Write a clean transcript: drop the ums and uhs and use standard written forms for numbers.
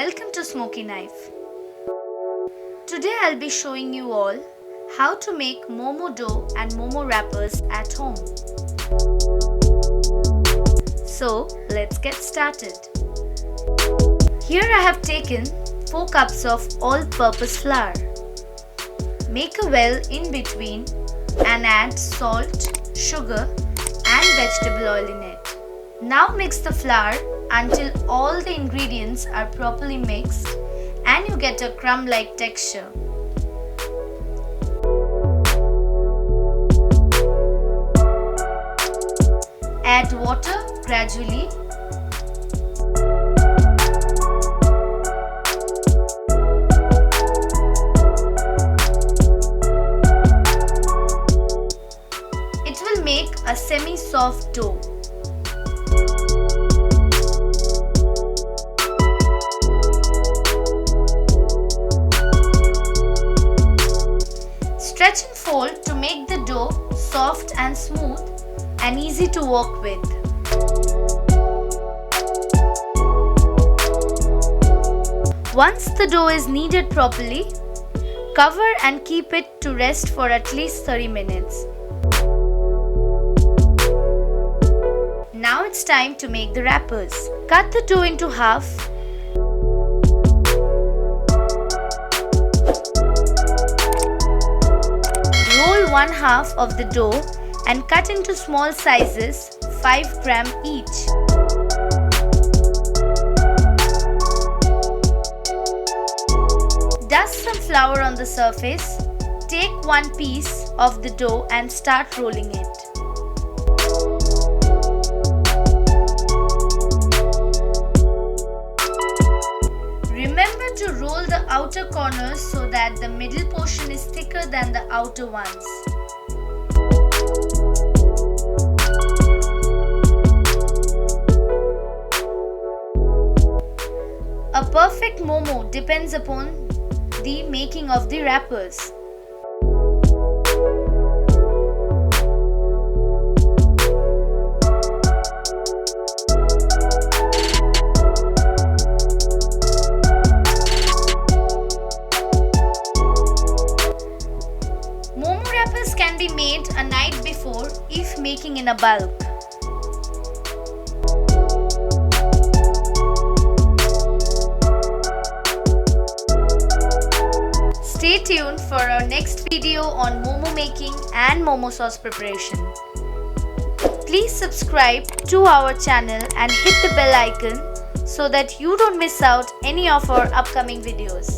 welcome to Smoky Knife. Today I'll be showing you all how to make momo dough and momo wrappers at home. So let's get started. Here I have taken 4 cups of all-purpose flour. Make a well in between and add salt, sugar and vegetable oil in it. Now mix the flour until all the ingredients are properly mixed and you get a crumb-like texture. Add water gradually. It will make a semi-soft dough. Stretch and fold to make the dough soft and smooth and easy to work with. Once the dough is kneaded properly, cover and keep it to rest for at least 30 minutes. Now it's time to make the wrappers. Cut the dough into half. Roll 1/2 of the dough and cut into small sizes, 5 gram each. Dust some flour on the surface. Take one piece of the dough and start rolling it. Remember to roll the outer corners so that the middle portion is thicker than the outer ones. A perfect momo depends upon the making of the wrappers. Momo wrappers can be made a night before if making in a bulk. Stay tuned for our next video on momo making and momo sauce preparation. Please subscribe to our channel and hit the bell icon so that you don't miss out any of our upcoming videos.